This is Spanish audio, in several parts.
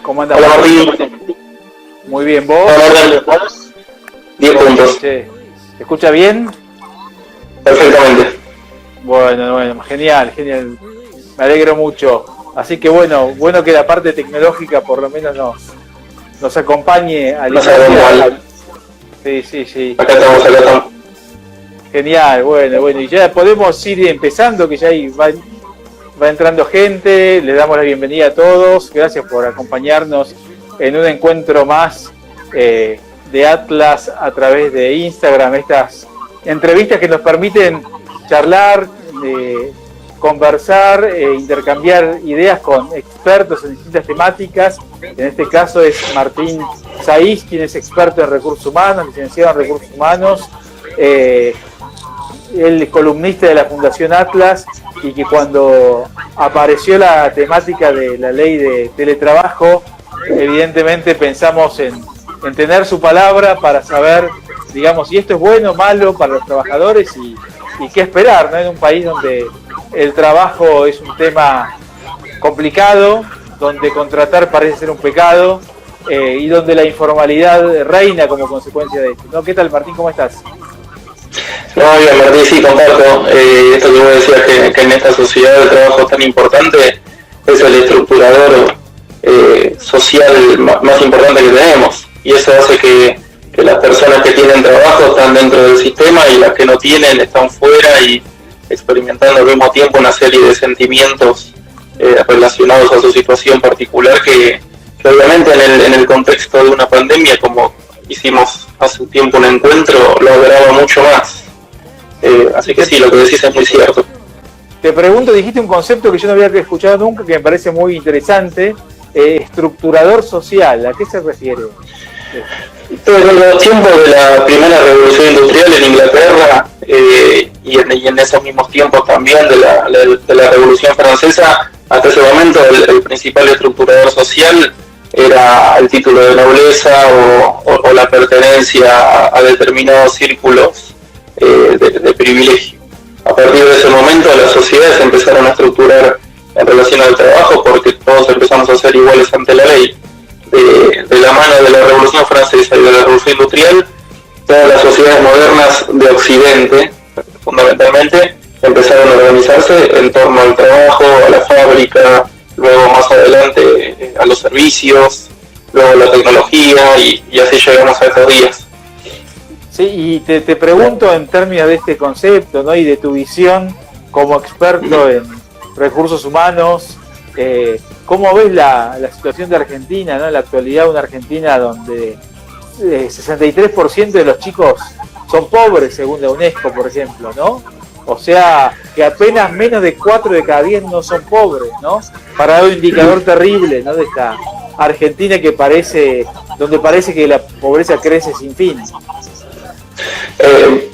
¿Cómo andas? Hola Martín. Muy bien, ¿vos? Hola, 10 puntos. ¿Se escucha bien? Perfectamente. Bueno, genial. Me alegro mucho. Así que bueno que la parte tecnológica por lo menos nos acompañe al No sabemos mal. Sí. Acá estamos. Genial, bueno. Y ya podemos ir empezando, que ya ahí va entrando gente. Le damos la bienvenida a todos. Gracias por acompañarnos en un encuentro más de Atlas a través de Instagram. Estas entrevistas que nos permiten charlar, conversar, intercambiar ideas con expertos en distintas temáticas. En este caso es Martín Saiz, quien es experto en recursos humanos, licenciado en recursos humanos. Él es columnista de la Fundación Atlas y que cuando apareció la temática de la ley de teletrabajo, evidentemente pensamos en tener su palabra para saber, digamos, si esto es bueno o malo para los trabajadores y qué esperar, ¿no? En un país donde el trabajo es un tema complicado, donde contratar parece ser un pecado y donde la informalidad reina como consecuencia de esto, ¿no? ¿Qué tal, Martín? ¿Cómo estás? No, bien, Martín, sí, comparto. Esto que vos decías que en esta sociedad de trabajo tan importante es el estructurador social más importante que tenemos. Y eso hace que las personas que tienen trabajo están dentro del sistema y las que no tienen están fuera y experimentando al mismo tiempo una serie de sentimientos relacionados a su situación particular que obviamente en el contexto de una pandemia, como hicimos hace un tiempo un encuentro, lo agrava mucho más. Así que sí, lo que decís es muy cierto. Te pregunto, dijiste un concepto que yo no había escuchado nunca, que me parece muy interesante, estructurador social. ¿A qué se refiere? En los tiempos de la primera revolución industrial en Inglaterra y en esos mismos tiempos también de la revolución francesa, hasta ese momento el principal estructurador social era el título de nobleza o la pertenencia a determinados círculos de privilegio. A partir de ese momento las sociedades empezaron a estructurar en relación al trabajo porque todos empezamos a ser iguales ante la ley. De la mano de la Revolución Francesa y de la Revolución Industrial, todas las sociedades modernas de Occidente, fundamentalmente, empezaron a organizarse en torno al trabajo, a la fábrica, luego más adelante a los servicios, luego a la tecnología y así llegamos a estos días. Sí, y te pregunto en términos de este concepto, ¿no? Y de tu visión como experto en recursos humanos, ¿cómo ves la situación de Argentina, ¿no? En la actualidad, una Argentina donde 63% de los chicos son pobres, según la UNESCO, por ejemplo, ¿no? O sea, que apenas menos de 4 de cada 10 no son pobres, ¿no? Para dar un indicador terrible, ¿no? De esta Argentina donde parece que la pobreza crece sin fin.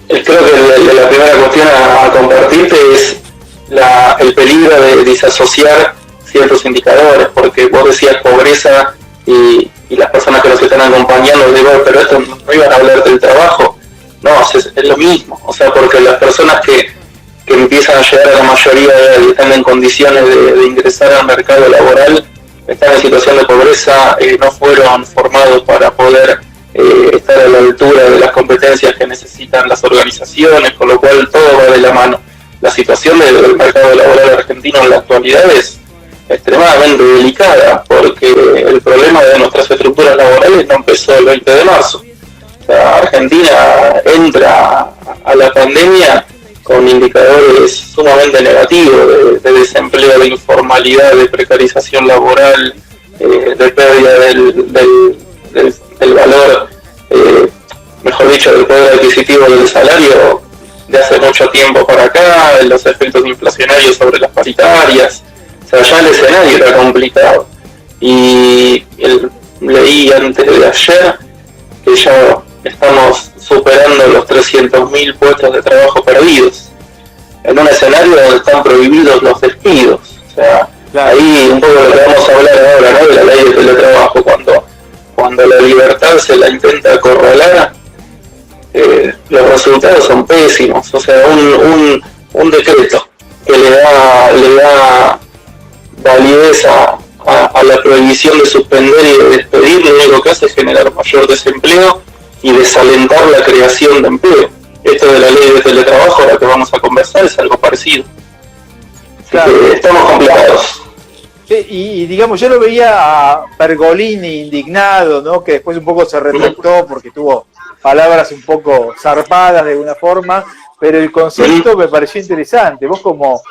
Creo que la primera cuestión a compartirte es el peligro de disasociar ciertos indicadores, porque vos decías pobreza y las personas que nos están acompañando digo, pero esto no iban a hablar del trabajo. No, es lo mismo, o sea, porque las personas que empiezan a llegar a la mayoría de edad y están en condiciones de ingresar al mercado laboral, están en situación de pobreza, no fueron formados para poder estar a la altura de las competencias que necesitan las organizaciones, con lo cual todo va de la mano. La situación del mercado laboral argentino en la actualidad es extremadamente delicada, porque el problema de nuestras estructuras laborales no empezó el 20 de marzo. O sea, Argentina entra a la pandemia con indicadores sumamente negativos de desempleo, de informalidad, de precarización laboral, de pérdida del valor, mejor dicho, del poder adquisitivo del salario de hace mucho tiempo para acá, los efectos inflacionarios sobre las paritarias. O sea, ya el escenario era complicado. Y leí antes de ayer que ya estamos superando los 300.000 puestos de trabajo perdidos, en un escenario donde están prohibidos los despidos. O sea, claro, ahí un poco lo que vamos a hablar ahora, ¿no? De la ley de teletrabajo, cuando la libertad se la intenta acorralar, los resultados son pésimos. O sea, un decreto que le da validez a la prohibición de suspender y de despedir, lo único que hace es generar mayor desempleo y desalentar la creación de empleo. Esto de la ley de teletrabajo, ahora que vamos a conversar, es algo parecido. Claro. Estamos complicados. Sí, y digamos, yo lo veía a Pergolini indignado, ¿no? Que después un poco se retractó porque tuvo palabras un poco zarpadas de alguna forma, pero el concepto me pareció interesante. ¿Vos cómo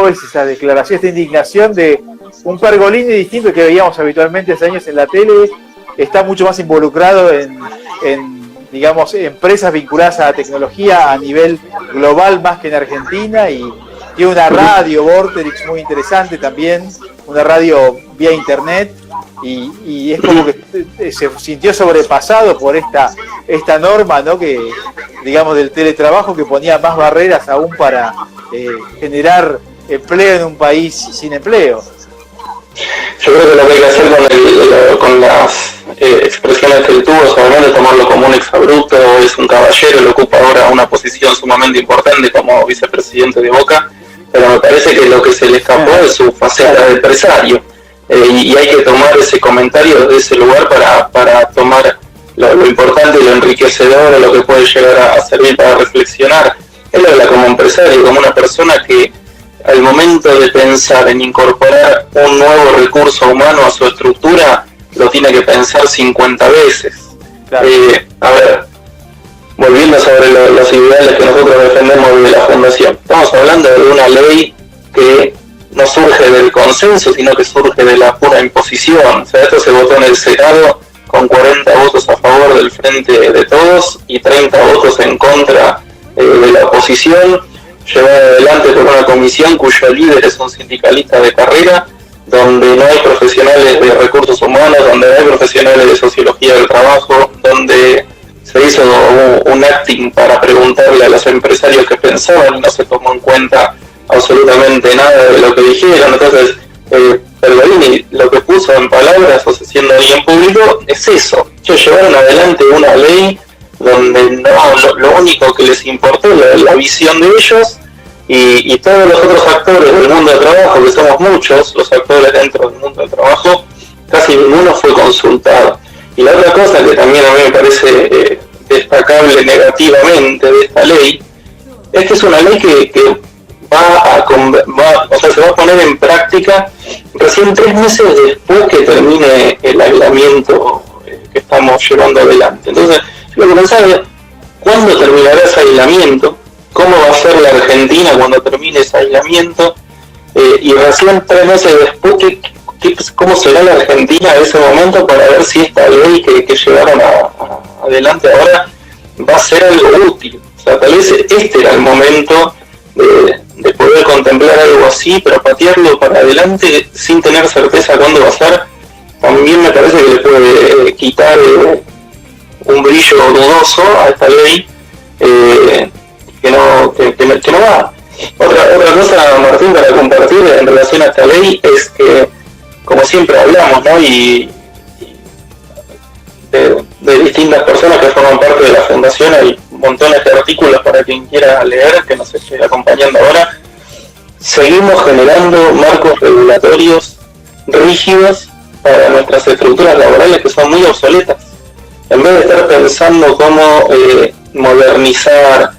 ves esa declaración, esta indignación de un Pergolini distinto que veíamos habitualmente hace años en la tele? Está mucho más involucrado en digamos, empresas vinculadas a la tecnología a nivel global más que en Argentina, y tiene una radio, Vorterix, muy interesante también, una radio vía internet, y es como que se sintió sobrepasado por esta norma, ¿no? Que, digamos, del teletrabajo, que ponía más barreras aún para generar empleo en un país sin empleo. Yo creo que lo que hay que hacer con las expresiones que él tuvo, solamente tomarlo como un exabrupto, es un caballero, le ocupa ahora una posición sumamente importante como vicepresidente de Boca, pero me parece que lo que se le escapó es su faceta de empresario, y hay que tomar ese comentario de ese lugar para tomar lo importante y lo enriquecedor de lo que puede llegar a servir para reflexionar. Él habla como empresario, como una persona que al momento de pensar en incorporar un nuevo recurso humano a su estructura, lo tiene que pensar 50 veces. Claro. A ver, volviendo sobre los ideales que nosotros defendemos de la Fundación, estamos hablando de una ley que no surge del consenso, sino que surge de la pura imposición. O sea, esto se votó en el Senado con 40 votos a favor del Frente de Todos y 30 votos en contra de la oposición, llevada adelante por una comisión cuyo líder es un sindicalista de carrera, donde no hay profesionales de recursos humanos, donde no hay profesionales de sociología del trabajo, donde se hizo un acting para preguntarle a los empresarios qué pensaban y no se tomó en cuenta absolutamente nada de lo que dijeron. Entonces, Pergolini lo que puso en palabras, o sea, siendo alguien público, es eso. Ellos llevaron adelante una ley donde lo único que les importó es la visión de ellos, y todos los otros actores del mundo del trabajo, que somos muchos los actores dentro del mundo del trabajo, casi ninguno fue consultado. Y la otra cosa que también a mí me parece destacable negativamente de esta ley, es que es una ley que se va a poner en práctica recién 3 meses después que termine el aislamiento que estamos llevando adelante. Entonces, lo que pensaba es, ¿cuándo terminará ese aislamiento? ¿Cómo va a ser la Argentina cuando termine ese aislamiento? Y recién 3 meses después, ¿cómo será la Argentina en ese momento, para ver si esta ley que llevaron adelante ahora va a ser algo útil? O sea, tal vez este era el momento de poder contemplar algo así, pero patearlo para adelante sin tener certeza cuándo va a ser, también me parece que le puede quitar un brillo dudoso a esta ley, que no va. Otra cosa, Martín, para compartir en relación a esta ley es que, como siempre hablamos, ¿no? y de distintas personas que forman parte de la Fundación, hay montones de artículos para quien quiera leer, que nos esté acompañando ahora. Seguimos generando marcos regulatorios rígidos para nuestras estructuras laborales, que son muy obsoletas. En vez de estar pensando cómo modernizar,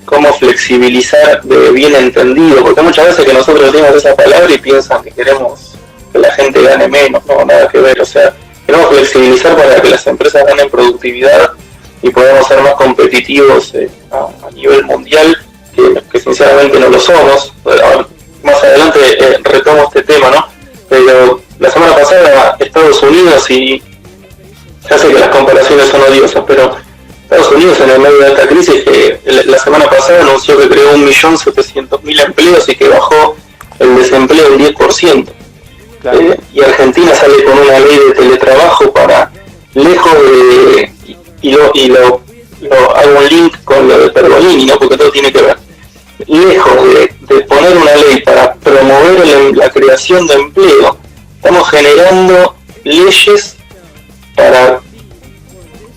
cómo flexibilizar de bien entendido, porque muchas veces que nosotros decimos esa palabra y piensan que queremos que la gente gane menos, no, nada que ver. O sea, queremos flexibilizar para que las empresas ganen productividad y podamos ser más competitivos a nivel mundial, que sinceramente no lo somos. Más adelante retomo este tema, ¿no? Pero la semana pasada Estados Unidos, y ya sé que las comparaciones son odiosas, pero Estados Unidos, en el medio de esta crisis, que la semana pasada anunció que creó 1.700.000 empleos y que bajó el desempleo un 10%. Claro. Y Argentina sale con una ley de teletrabajo para, lejos de, y lo hago un link con lo de Pergolini, ¿no? Porque todo tiene que ver. Lejos de poner una ley para promover la creación de empleo, estamos generando leyes para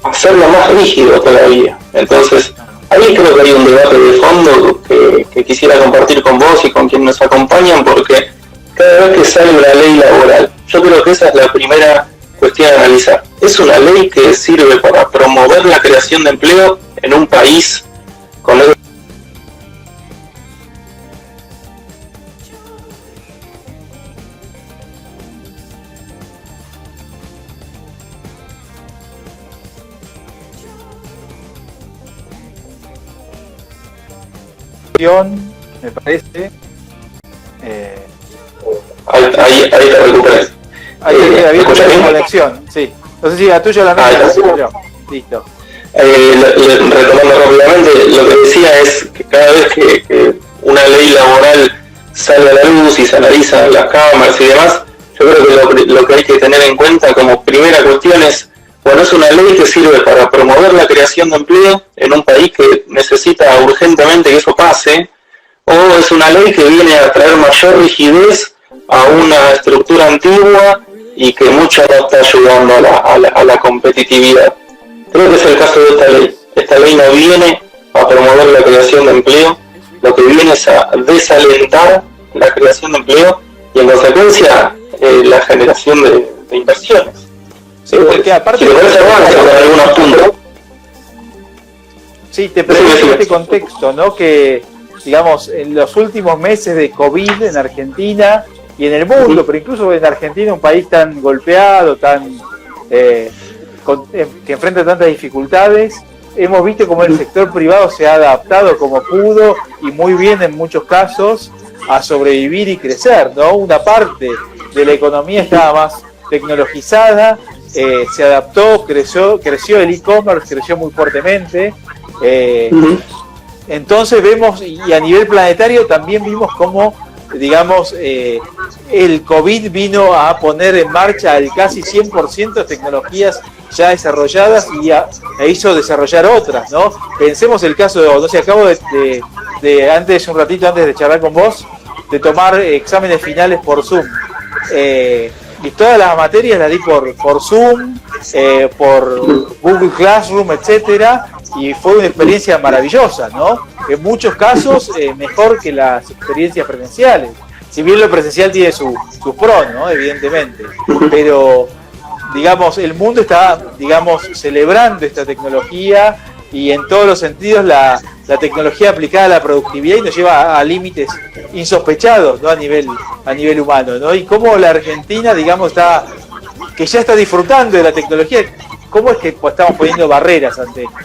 hacerlo más rígido todavía. Entonces, ahí creo que hay un debate de fondo que que quisiera compartir con vos y con quienes nos acompañan, porque cada vez que sale una ley laboral, yo creo que esa es la primera cuestión a analizar. ¿Es una ley que sirve para promover la creación de empleo en un país con el... me parece. Ahí te recuperé. Ahí había una conexión, sí. No sé si la tuya o la mía. Listo. Retomando rápidamente, lo que decía es que cada vez que una ley laboral sale a la luz y se analiza en las cámaras y demás, yo creo que lo que hay que tener en cuenta como primera cuestión es, bueno, es una ley que sirve para promover la creación de empleo en un país que necesita urgentemente que eso pase, o es una ley que viene a traer mayor rigidez a una estructura antigua y que mucho no está ayudando a la competitividad. Creo que es el caso de esta ley. Esta ley no viene a promover la creación de empleo, lo que viene es a desalentar la creación de empleo y en consecuencia la generación de inversiones. Sí, porque aparte... Si te parece, avanza con algunos puntos. Sí, te pregunto en este contexto, ¿no? Que, digamos, en los últimos meses de COVID en Argentina y en el mundo, pero incluso en Argentina, un país tan golpeado, tan que enfrenta tantas dificultades, hemos visto cómo el sector privado se ha adaptado como pudo y muy bien en muchos casos a sobrevivir y crecer, ¿no? Una parte de la economía estaba más tecnologizada, se adaptó, creció el e-commerce, creció muy fuertemente. Entonces vemos, y a nivel planetario también vimos cómo, digamos, el COVID vino a poner en marcha el casi 100% de tecnologías ya desarrolladas e hizo desarrollar otras, ¿no? Pensemos el caso de, no sé, acabo de antes, un ratito antes de charlar con vos, de tomar exámenes finales por Zoom. Y todas las materias las di por Zoom, por Google Classroom, etcétera, y fue una experiencia maravillosa, ¿no? En muchos casos mejor que las experiencias presenciales. Si bien lo presencial tiene sus pros, ¿no? Evidentemente. Pero, digamos, el mundo está, digamos, celebrando esta tecnología y en todos los sentidos la tecnología aplicada a la productividad y nos lleva a límites insospechados, ¿no? a nivel humano, ¿no? Y cómo la Argentina, digamos, que ya está disfrutando de la tecnología, ¿cómo es que estamos poniendo barreras ante esto?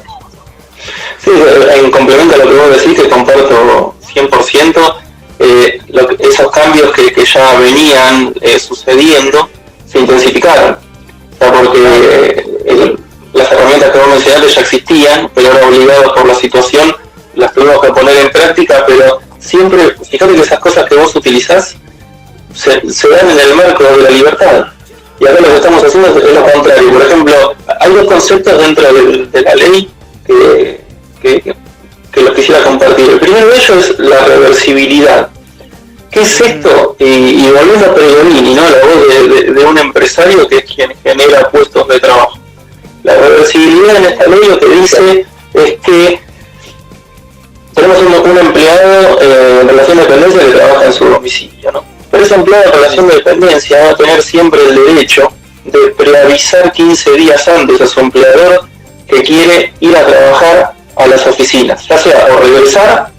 Sí, en complemento a lo que vos decís, que comparto 100%, esos cambios que ya venían sucediendo se intensificaron, o sea, porque las herramientas que vos mencionaste ya existían, pero ahora obligados por la situación las tuvimos que poner en práctica, pero siempre, fíjate que esas cosas que vos utilizás se dan en el marco de la libertad. Y acá lo que estamos haciendo es lo contrario. Por ejemplo, hay dos conceptos dentro de la ley que los quisiera compartir. El primero de ellos es la reversibilidad. ¿Qué es esto? Y volviendo a Pergolini, ¿no? La voz de un empresario que es quien genera puestos de trabajo. La reversibilidad en esta ley lo que dice es que tenemos un empleado en relación de dependencia que trabaja en su domicilio, ¿no? Pero ese empleado en relación de dependencia va a tener siempre el derecho de preavisar 15 días antes a su empleador que quiere ir a trabajar a las oficinas, ya sea o regresar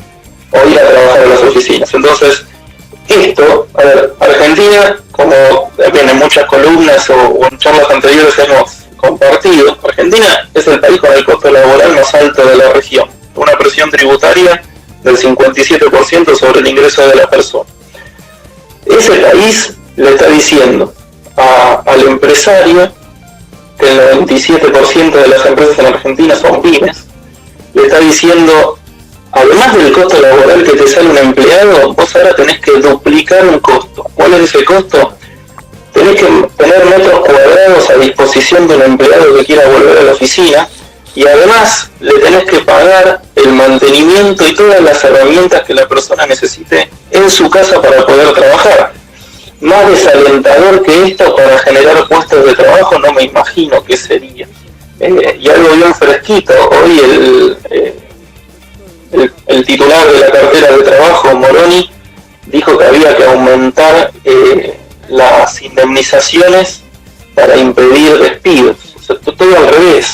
o ir a trabajar a las oficinas. Entonces, esto, a ver, Argentina, como en muchas columnas o en charlas anteriores hemos compartido, Argentina es el país con el costo laboral más alto de la región, una presión tributaria del 57% sobre el ingreso de la persona. Ese país le está diciendo al empresario, que el 97% de las empresas en Argentina son pymes, le está diciendo, además del costo laboral que te sale un empleado, vos ahora tenés que duplicar un costo. ¿Cuál es ese costo? Tenés que tener metros cuadrados a disposición de un empleado que quiera volver a la oficina y además le tenés que pagar el mantenimiento y todas las herramientas que la persona necesite en su casa para poder trabajar. Más desalentador que esto para generar puestos de trabajo no me imagino qué sería. Y algo bien fresquito, hoy el titular de la cartera de trabajo, Moroni, dijo que había que aumentar las indemnizaciones para impedir despidos. O sea, todo al revés.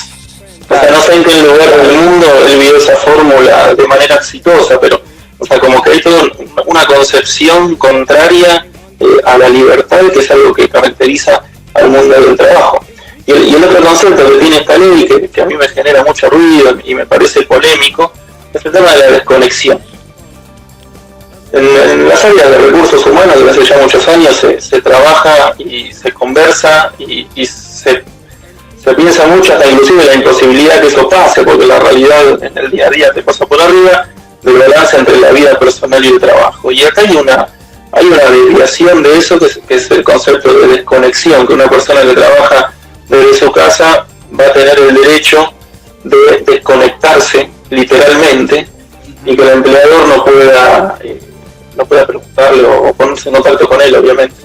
O sea, no sé en qué lugar del mundo él vio esa fórmula de manera exitosa, pero o sea, como que hay toda una concepción contraria a la libertad, que es algo que caracteriza al mundo del trabajo. Y el otro concepto que tiene esta ley, que a mí me genera mucho ruido y me parece polémico, es el tema de la desconexión. En las áreas de recursos humanos desde hace ya muchos años se trabaja y se conversa y se piensa mucho hasta inclusive la imposibilidad que eso pase, porque la realidad en el día a día te pasa por arriba del balance entre la vida personal y el trabajo. Y acá hay una desviación de eso que es el concepto de desconexión, que una persona que trabaja desde su casa va a tener el derecho de desconectarse literalmente y que el empleador no pueda preguntarle o ponerse en contacto con él, obviamente.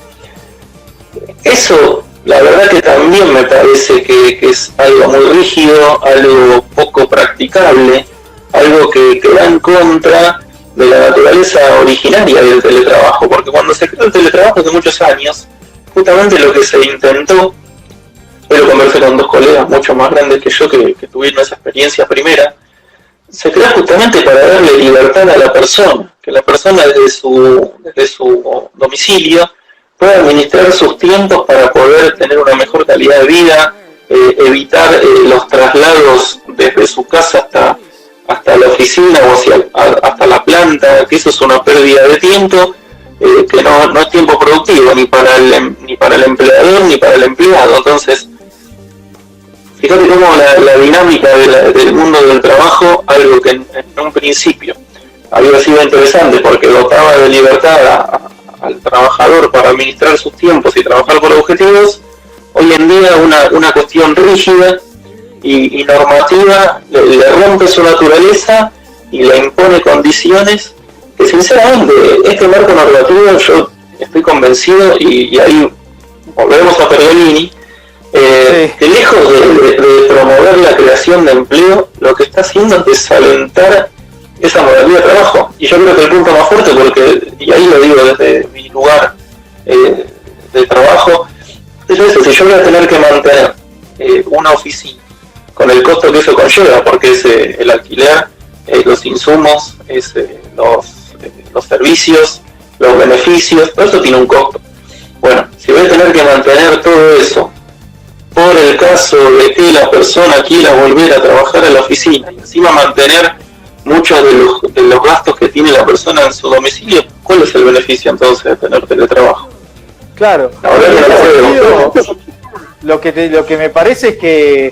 Eso, la verdad que también me parece que es algo muy rígido, algo poco practicable, algo que va en contra de la naturaleza originaria del teletrabajo, porque cuando se creó el teletrabajo hace muchos años, justamente lo que se intentó, yo lo conversé con dos colegas mucho más grandes que yo que tuvieron esa experiencia primera, se creó justamente para darle libertad a la persona, que la persona desde su domicilio pueda administrar sus tiempos para poder tener una mejor calidad de vida, evitar los traslados desde su casa hasta la oficina o hasta la planta, que eso es una pérdida de tiempo, que no es tiempo productivo ni para el empleador ni para el empleado. Entonces, fíjate cómo la dinámica del mundo del trabajo, algo que en un principio había sido interesante porque dotaba de libertad al trabajador para administrar sus tiempos y trabajar por objetivos, hoy en día una cuestión rígida y normativa le rompe su naturaleza y le impone condiciones que sinceramente este marco normativo, yo estoy convencido, y ahí volvemos a Pergolini, que lejos de promover la creación de empleo, lo que está haciendo es desalentar esa modalidad de trabajo. Y yo creo que el punto más fuerte, porque, y ahí lo digo desde mi lugar de trabajo, es eso: si yo voy a tener que mantener una oficina con el costo que eso conlleva, porque es el alquiler, los insumos, los servicios, los beneficios, todo eso tiene un costo. Bueno, si voy a tener que mantener todo eso por el caso de que la persona quiera volver a trabajar en la oficina y encima mantener muchos de los gastos que tiene la persona en su domicilio, ¿cuál es el beneficio entonces de tener teletrabajo? Claro, lo que me parece es que,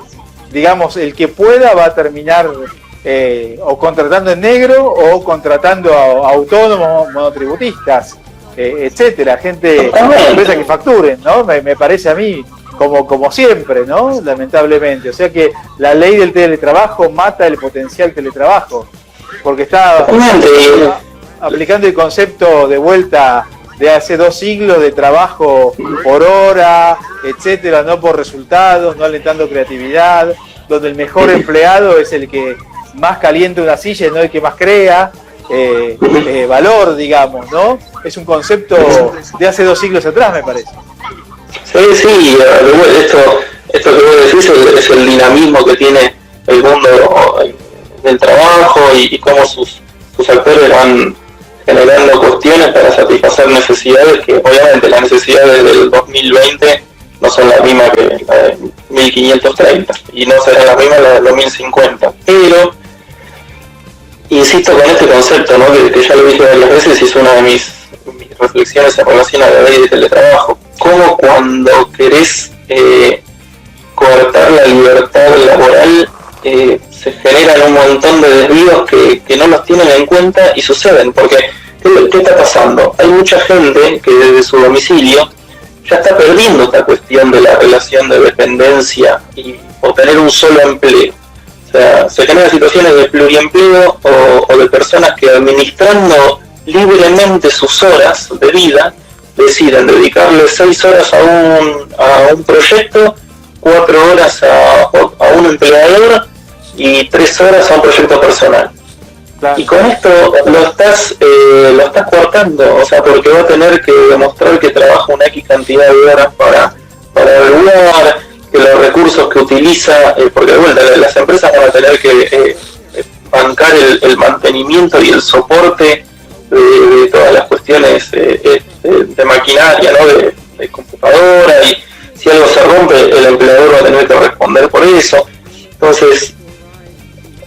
digamos, el que pueda va a terminar o contratando en negro o contratando a autónomos, monotributistas, etcétera, empresas que facturen, ¿no? Me parece a mí, como siempre, ¿no? Lamentablemente. O sea que la ley del teletrabajo mata el potencial teletrabajo, porque está aplicando el concepto de vuelta de hace 2 siglos de trabajo por hora, etcétera, no por resultados, no alentando creatividad, donde el mejor empleado es el que más calienta una silla y no el que más crea valor, digamos, ¿no? Es un concepto de hace 2 siglos atrás, me parece. Sí, esto que vos decís es el dinamismo que tiene el mundo del trabajo y cómo sus actores van generando cuestiones para satisfacer necesidades que obviamente las necesidades del 2020 no son las mismas que la de 1530 y no serán las mismas las del 2050, pero insisto con este concepto, ¿no? que ya lo dije varias veces y es una de mis reflexiones en relación a la ley de teletrabajo. Como cuando querés coartar la libertad laboral, se generan un montón de desvíos que no los tienen en cuenta y suceden, porque ¿qué está pasando? Hay mucha gente que desde su domicilio ya está perdiendo esta cuestión de la relación de dependencia o tener un solo empleo. O sea, se generan situaciones de pluriempleo o de personas que administrando libremente sus horas de vida deciden dedicarle 6 horas a un proyecto, 4 horas a un empleador y 3 horas a un proyecto personal. Claro. Y con esto lo estás cortando, o sea, porque va a tener que demostrar que trabaja una X cantidad de horas para evaluar, que los recursos que utiliza, porque de vuelta las empresas van a tener que bancar el mantenimiento y el soporte de todas las cuestiones de maquinaria, ¿no? de computadora, y si algo se rompe, el empleador va a tener que responder por eso. Entonces,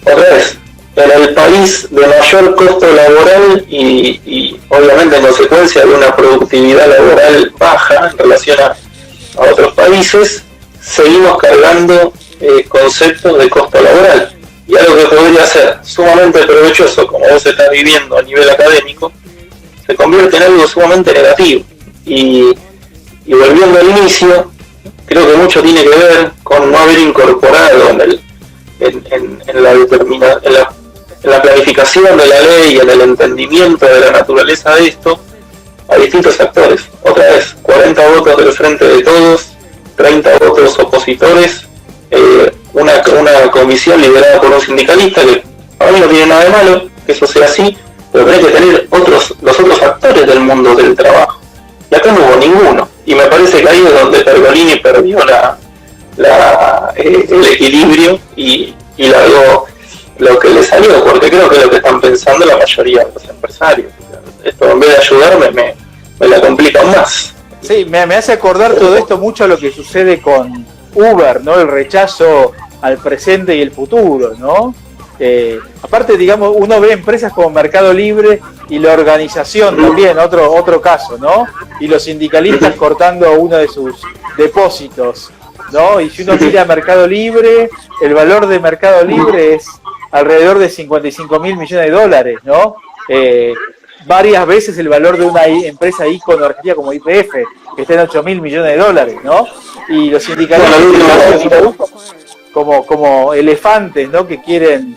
otra vez, en el país de mayor costo laboral y obviamente en consecuencia de una productividad laboral baja en relación a otros países, seguimos cargando conceptos de costo laboral. Y algo que podría ser sumamente provechoso, como vos estás viviendo a nivel académico, se convierte en algo sumamente negativo. Y volviendo al inicio, creo que mucho tiene que ver con no haber incorporado en la planificación de la ley y en el entendimiento de la naturaleza de esto a distintos actores. Otra vez, 40 votos del Frente de Todos, 30 votos opositores, una comisión liderada por un sindicalista, que para mí no tiene nada de malo que eso sea así, pero tiene que tener los otros actores del mundo del trabajo. Y acá no hubo ninguno. Y me parece que ahí es donde Pergolini perdió el equilibrio y largó lo que le salió, porque creo que es lo que están pensando la mayoría de los empresarios. Esto, en vez de ayudarme, me la complican más. Sí, me hace acordar todo esto mucho a lo que sucede con Uber, ¿no? El rechazo al presente y el futuro, ¿no? Aparte, digamos, uno ve empresas como Mercado Libre y la organización también, otro caso, ¿no? Y los sindicalistas cortando uno de sus depósitos, ¿no? Y si uno mira Mercado Libre, el valor de Mercado Libre es alrededor de 55 mil millones de dólares, ¿no? Varias veces el valor de una empresa ícono argentina como YPF, que está en 8 mil millones de dólares, ¿no? Y los sindicalistas como elefantes, ¿no? Que quieren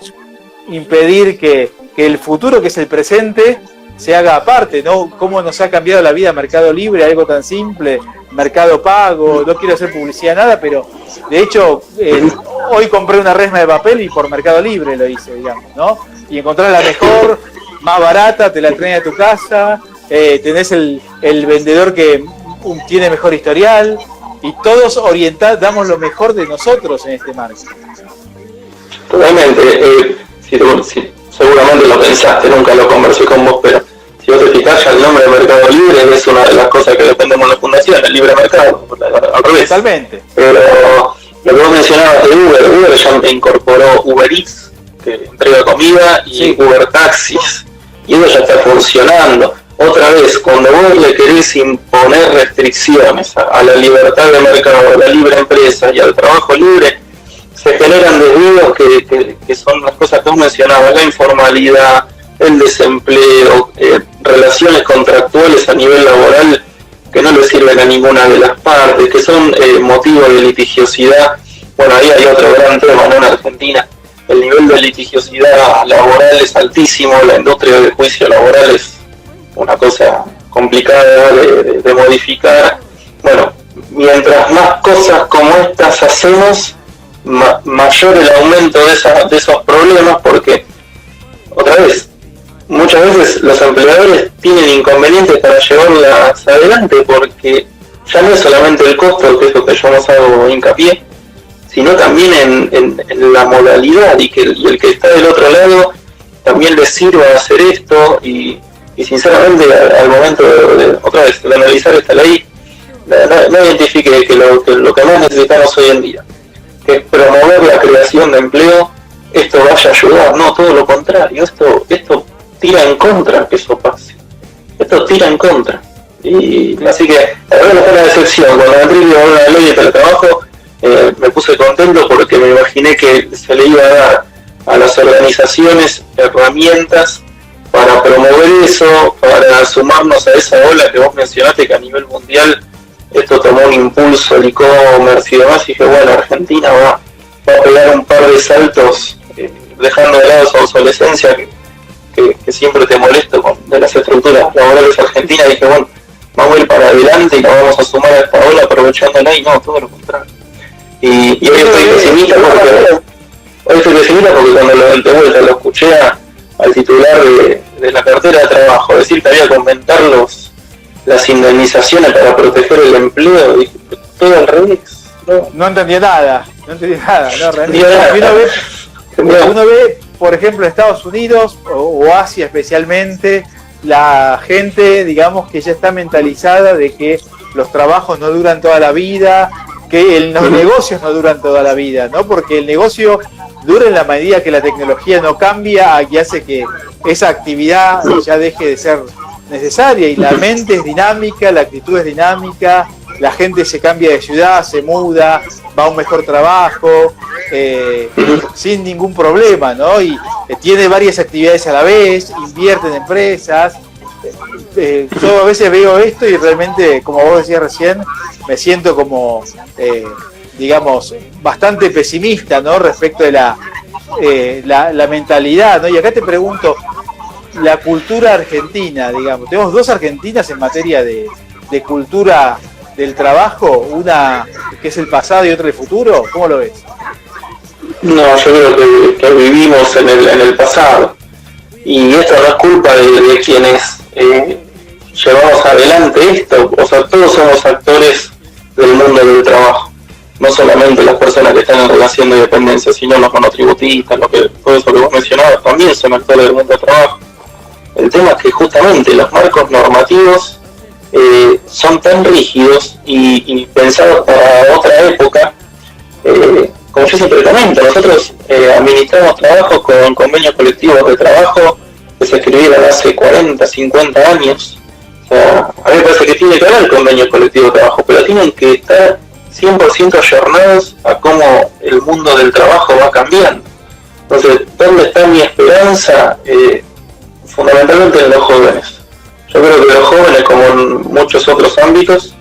impedir que el futuro, que es el presente, se haga aparte, ¿no? Cómo nos ha cambiado la vida Mercado Libre, algo tan simple, Mercado Pago, no quiero hacer publicidad nada, pero de hecho hoy compré una resma de papel y por Mercado Libre lo hice, digamos, ¿no? Y encontrar la mejor, más barata, te la traen a tu casa, tenés el vendedor que tiene mejor historial, y todos damos lo mejor de nosotros en este marco. Totalmente, seguramente lo pensaste, nunca lo conversé con vos, pero si vos te fijás, ya el nombre de Mercado Libre es una de las cosas que dependemos de la fundación, el libre mercado, al revés. Totalmente. Pero lo que vos mencionabas de Uber ya incorporó Uber Eats, que entrega comida, y sí, Uber Taxis, y eso ya está funcionando. Otra vez, cuando vos le querés imponer restricciones a la libertad de mercado, a la libre empresa y al trabajo libre, se generan desvíos que son las cosas que vos mencionabas, la informalidad, el desempleo, relaciones contractuales a nivel laboral que no le sirven a ninguna de las partes, que son motivo de litigiosidad. Bueno, ahí hay otro gran tema, ¿no? En Argentina el nivel de litigiosidad laboral es altísimo, la industria del juicio laboral es una cosa complicada de modificar. Bueno, mientras más cosas como estas hacemos, mayor el aumento de esos problemas, porque, otra vez, muchas veces los empleadores tienen inconvenientes para llevarlas adelante, porque ya no es solamente el costo, que es lo que yo nos hago hincapié, sino también en la modalidad, y el que está del otro lado también les sirva hacer esto, y sinceramente al momento de analizar esta ley, no identifique que lo que más necesitamos hoy en día, que es promover la creación de empleo, esto vaya a ayudar. No, todo lo contrario, esto tira en contra que eso pase, esto tira en contra. Y así que la verdad fue una decepción cuando entré y a la ley de teletrabajo. Me puse contento porque me imaginé que se le iba a dar a las organizaciones herramientas para promover eso, para sumarnos a esa ola que vos mencionaste, que a nivel mundial esto tomó un impulso, el e-commerce y demás, y dije, bueno, Argentina va a pegar un par de saltos, dejando de lado esa obsolescencia que siempre te molesta de las estructuras laborales argentinas. Dije, bueno, vamos a ir para adelante y nos vamos a sumar a esta ola aprovechándola, y no, todo lo contrario. Y hoy estoy pesimista porque cuando de vuelta lo escuché a al titular de la cartera de trabajo, decir que había que aumentar las indemnizaciones para proteger el empleo, y todo al revés. No entendía nada, no, realmente. Uno ve, por ejemplo, en Estados Unidos o Asia especialmente, la gente, digamos, que ya está mentalizada de que los trabajos no duran toda la vida, que los negocios no duran toda la vida, ¿no? Porque el negocio dura en la medida que la tecnología no cambia, que hace que esa actividad ya deje de ser necesaria, y la mente es dinámica, la actitud es dinámica, la gente se cambia de ciudad, se muda, va a un mejor trabajo, sin ningún problema, ¿no? Y tiene varias actividades a la vez, invierte en empresas. Yo a veces veo esto y realmente, como vos decías recién, me siento como, digamos, bastante pesimista, ¿no? Respecto de la mentalidad, ¿no? Y acá te pregunto, la cultura argentina, digamos, tenemos dos Argentinas en materia de cultura del trabajo, una que es el pasado y otra el futuro. ¿Cómo lo ves? No, yo creo que vivimos en el pasado, y esto no es culpa de quienes llevamos adelante esto. O sea, todos somos actores del mundo del trabajo, no solamente las personas que están en relación de dependencia, sino los monotributistas, todo eso que vos mencionabas, también son actores del mundo del trabajo. El tema es que justamente los marcos normativos son tan rígidos y pensados para otra época. Como yo siempre comento, nosotros administramos trabajos con convenios colectivos de trabajo que se escribieron hace 40, 50 años. O sea, a mí me parece que tiene que haber convenios colectivos de trabajo, pero tienen que estar 100% ayornados a cómo el mundo del trabajo va cambiando. Entonces, ¿dónde está mi esperanza? Fundamentalmente en los jóvenes. Yo creo que los jóvenes, como en muchos otros ámbitos,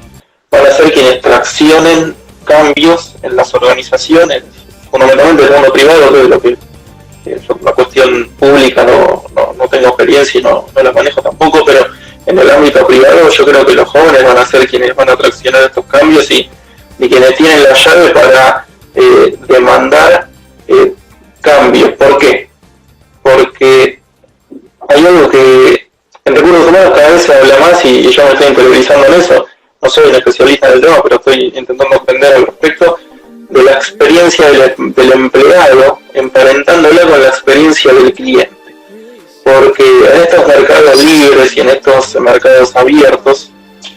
van a ser quienes traccionen cambios en las organizaciones, fundamentalmente el mundo privado, que es lo que la cuestión pública no tengo experiencia y no la manejo tampoco, pero en el ámbito privado yo creo que los jóvenes van a ser quienes van a traccionar estos cambios y quienes tienen la llave para demandar cambios. ¿Por qué? Porque hay algo que en recursos humanos cada vez se habla más, y yo me estoy interiorizando en eso. No soy un especialista del tema, pero estoy intentando aprender al respecto de la experiencia del empleado, emparentándola con la experiencia del cliente. Porque en estos mercados libres y en estos mercados abiertos,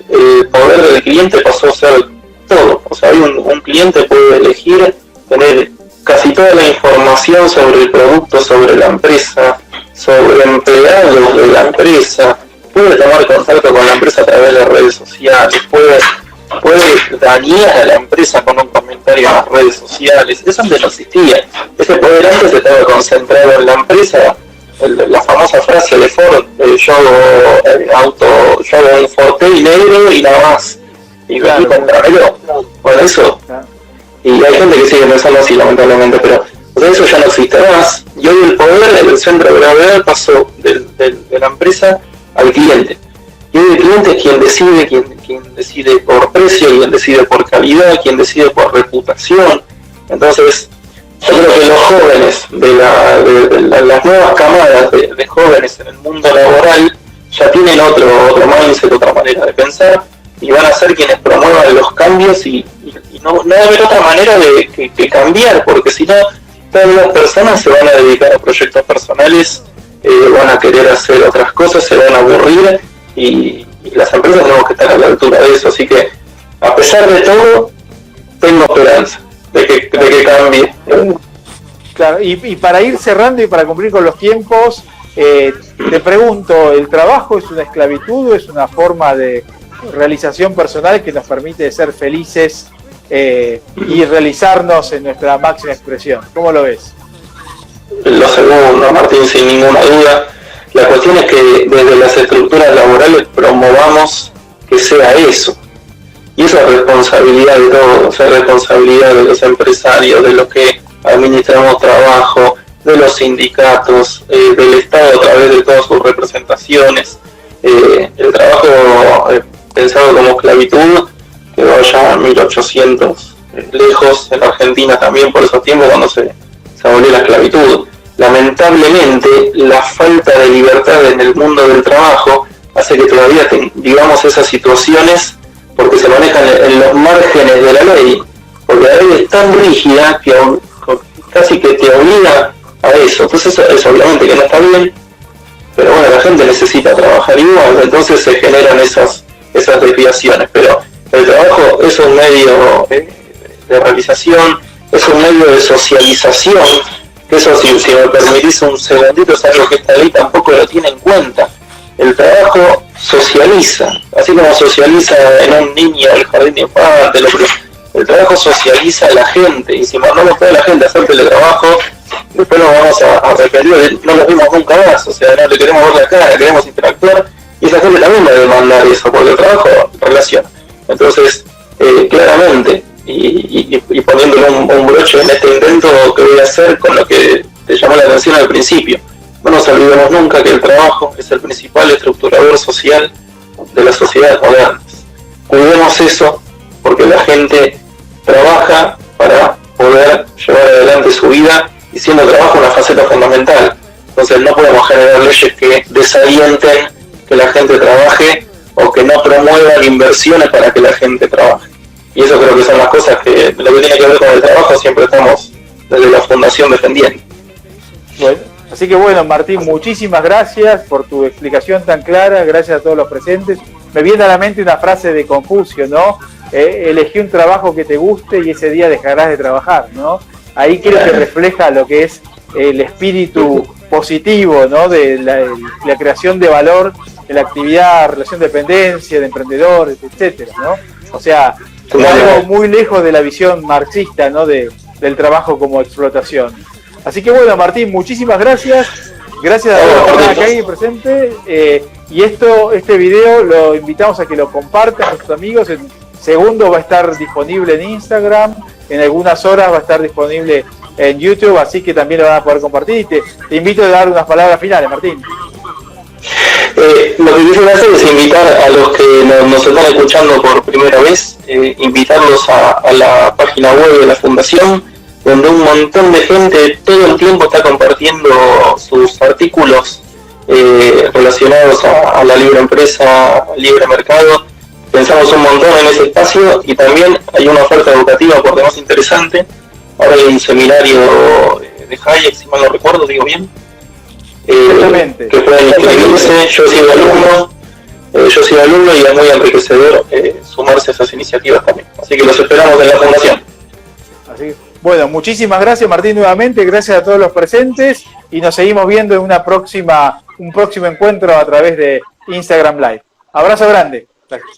el poder del cliente pasó a ser todo. O sea, un cliente puede elegir tener casi toda la información sobre el producto, sobre la empresa, sobre empleados de la empresa, puede tomar contacto con la empresa a través de las redes sociales, puede dañar a la empresa con un comentario en las redes sociales. Eso antes no existía. Ese poder antes estaba concentrado en la empresa. La famosa frase de Ford, yo hago un Forte negro y nada más. Y claro, contrario, bueno, eso. Y hay gente que sigue pensando así, lamentablemente, pero eso ya no existe más. Y hoy el poder del centro de gravedad pasó de la empresa al cliente. Y hoy el cliente es quien decide por precio, quien decide por calidad, quien decide por reputación. Entonces, yo creo que los jóvenes, las nuevas camadas de jóvenes en el mundo laboral, ya tienen otro mindset, otra manera de pensar, y van a ser quienes promuevan los cambios, y no va a haber otra manera de cambiar, porque si no, todas las personas se van a dedicar a proyectos personales, van a querer hacer otras cosas, se van a aburrir, y las empresas tenemos que estar a la altura de eso. Así que, a pesar de todo, tengo esperanza de que cambie. Claro, y para ir cerrando y para cumplir con los tiempos, te pregunto, ¿el trabajo es una esclavitud o es una forma de realización personal que nos permite ser felices y realizarnos en nuestra máxima expresión? ¿Cómo lo ves? Lo segundo, Martín, sin ninguna duda. La cuestión es que desde las estructuras laborales promovamos que sea eso. Y esa es responsabilidad de todos, es responsabilidad de los empresarios, de los que administramos trabajo, de los sindicatos, del Estado a través de todas sus representaciones. El trabajo pensado como esclavitud quedó ya en 1800 lejos, en Argentina también por esos tiempos cuando se abolió la esclavitud. lamentablemente la falta de libertad en el mundo del trabajo hace que todavía vivamos esas situaciones porque se manejan en los márgenes de la ley, porque la ley es tan rígida que casi que te obliga a eso. Entonces eso obviamente que no está bien, pero bueno, la gente necesita trabajar igual, entonces se generan esas desviaciones, pero el trabajo es un medio de realización, es un medio de socialización, que eso si me permitís un segundito es algo que esta ley tampoco lo tiene en cuenta. El trabajo socializa, así como socializa en un niño el jardín de infantes, el trabajo socializa a la gente, y si mandamos toda la gente a hacer teletrabajo, después nos vamos a arrepentir, no los vimos nunca más, o sea, no le queremos ver la cara, queremos interactuar, y esa gente también va a demandar eso, porque el trabajo relaciona. Entonces, claramente, y poniéndole un broche en este intento que voy a hacer con lo que te llamó la atención al principio, no nos olvidemos nunca que el trabajo es el principal estructurador social de las sociedades modernas. Cuidemos eso, porque la gente trabaja para poder llevar adelante su vida, y siendo el trabajo una faceta fundamental. Entonces no podemos generar leyes que desalienten que la gente trabaje o que no promuevan inversiones para que la gente trabaje. Y eso creo que son las cosas que lo que tiene que ver con el trabajo siempre estamos desde la Fundación defendiendo. Bueno, así que bueno, Martín, muchísimas gracias por tu explicación tan clara, gracias a todos los presentes. Me viene a la mente una frase de Confucio, ¿no? Elegí un trabajo que te guste y ese día dejarás de trabajar, ¿no? Ahí creo que refleja lo que es el espíritu positivo, ¿no? De la creación de valor, de la actividad, relación de dependencia, de emprendedores, etcétera, ¿no? O sea, algo muy lejos de la visión marxista, ¿no? Del trabajo como explotación. Así que bueno, Martín, muchísimas gracias. Gracias a todos los que están acá y presentes. Y este video lo invitamos a que lo compartan con sus amigos. En segundos va a estar disponible en Instagram. En algunas horas va a estar disponible en YouTube. Así que también lo van a poder compartir. Y te invito a dar unas palabras finales, Martín. Lo que quisiera hacer es invitar a los que nos están escuchando por primera vez, invitarlos a la página web de la Fundación, donde un montón de gente todo el tiempo está compartiendo sus artículos relacionados a la libre empresa, al libre mercado. Pensamos un montón en ese espacio y también hay una oferta educativa por demás interesante. Ahora hay un seminario de Hayek, si mal no recuerdo, digo bien. Que pueden inscribirse. Yo soy alumno y es muy enriquecedor sumarse a esas iniciativas también. Así que los esperamos en la Fundación. Así, bueno, muchísimas gracias, Martín, nuevamente, gracias a todos los presentes y nos seguimos viendo en un próximo encuentro a través de Instagram Live. Abrazo grande. Gracias.